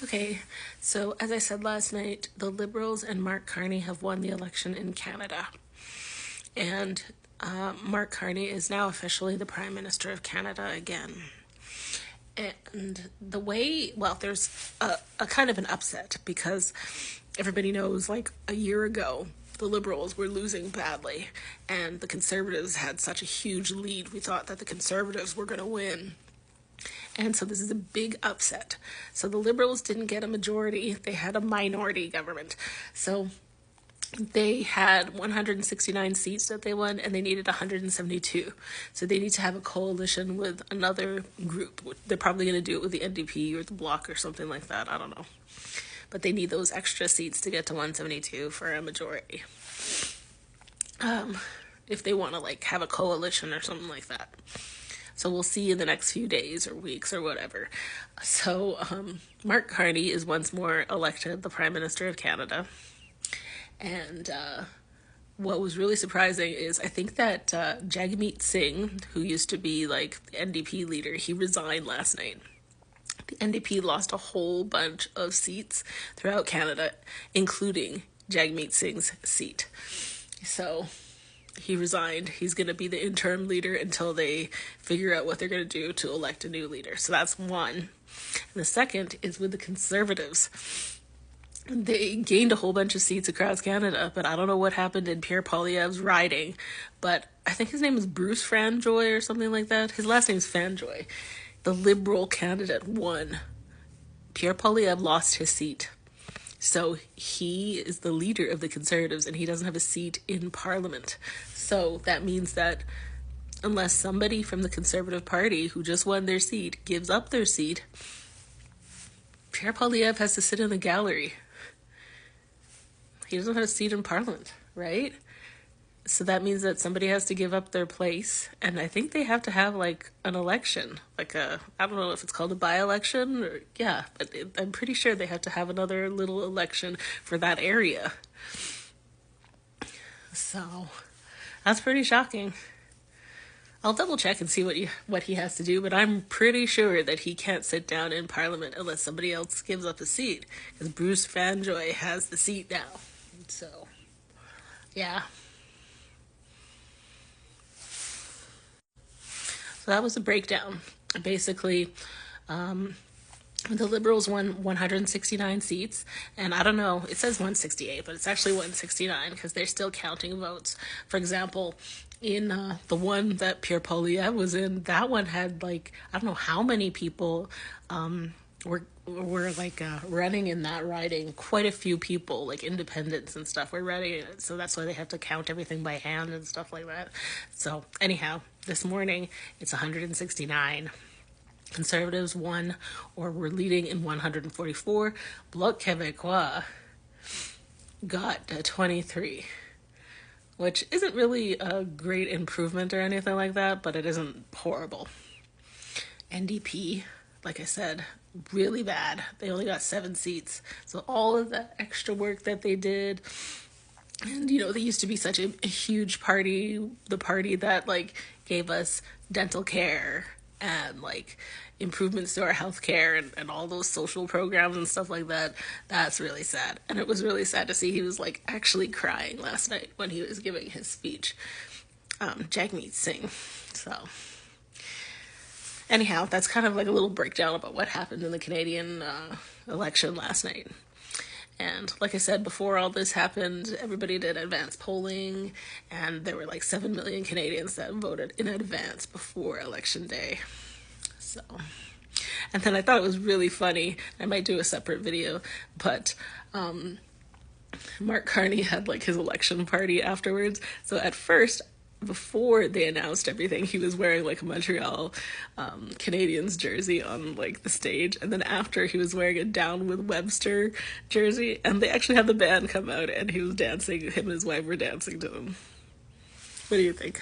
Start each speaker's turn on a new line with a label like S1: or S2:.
S1: Okay, so as I said last night, the Liberals and Mark Carney have won the election in Canada. And Mark Carney is now officially the Prime Minister of Canada again. And there's a kind of an upset because everybody knows, like, a year ago, the Liberals were losing badly and the Conservatives had such a huge lead. We thought that the Conservatives were going to win. And so this is a big upset. So the Liberals didn't get a majority, they had a minority government. So they had 169 seats that they won, and they needed 172. So they need to have a coalition with another group. They're probably going to do it with the NDP or the Bloc or something like that. I don't know. But they need those extra seats to get to 172 for a majority. If they want to, like, have a coalition or something like that. So we'll see in the next few days or weeks or whatever. So Mark Carney is once more elected the Prime Minister of Canada. And what was really surprising is I think that Jagmeet Singh, who used to be like the NDP leader, he resigned last night. The NDP lost a whole bunch of seats throughout Canada, including Jagmeet Singh's seat. So he resigned. He's going to be the interim leader until they figure out what they're going to do to elect a new leader. So that's one. And the second is with the Conservatives. They gained a whole bunch of seats across Canada, but I don't know what happened in Pierre Poilievre's riding. But I think his name is Bruce Fanjoy or something like that. His last name is Fanjoy. The Liberal candidate won. Pierre Poilievre lost his seat. So he is the leader of the Conservatives, and he doesn't have a seat in Parliament. So that means that unless somebody from the Conservative Party who just won their seat gives up their seat, Pierre Poilievre has to sit in the gallery. He doesn't have a seat in Parliament, right? So that means that somebody has to give up their place, and I think they have to have, like, an election, like I don't know if it's called a by-election, or, yeah, but I'm pretty sure they have to have another little election for that area. So that's pretty shocking. I'll double check and see what he has to do, but I'm pretty sure that he can't sit down in Parliament unless somebody else gives up a seat, because Bruce Fanjoy has the seat now. So, yeah. So that was the breakdown. Basically, the Liberals won 169 seats, and I don't know, it says 168, but it's actually 169 because they're still counting votes. For example, in the one that Pierre Poilievre was in, that one had, like, I don't know how many people were like running in that riding. Quite a few people, like independents and stuff, were running in it. So that's why they have to count everything by hand and stuff like that. So anyhow, this morning it's 169. Conservatives won, or were leading, in 144. Bloc Québécois got 23, which isn't really a great improvement or anything like that, but it isn't horrible. NDP, like I said, really bad. They only got 7 seats. So all of the extra work that they did, and, you know, they used to be such a huge party, the party that, like, gave us dental care and, like, improvements to our health care and all those social programs and stuff like that. That's really sad. And it was really sad to see he was, like, actually crying last night when he was giving his speech. Jagmeet Singh. So anyhow, that's kind of like a little breakdown about what happened in the Canadian election last night. And like I said, before all this happened, everybody did advance polling, and there were like 7 million Canadians that voted in advance before Election Day. So, and then I thought it was really funny. I might do a separate video, but Mark Carney had, like, his election party afterwards. So at first, before they announced everything, he was wearing, like, a Montreal Canadiens jersey on, like, the stage, and then after, he was wearing a Down with Webster jersey, and they actually had the band come out, and he was dancing. Him and his wife were dancing to them. What do you think?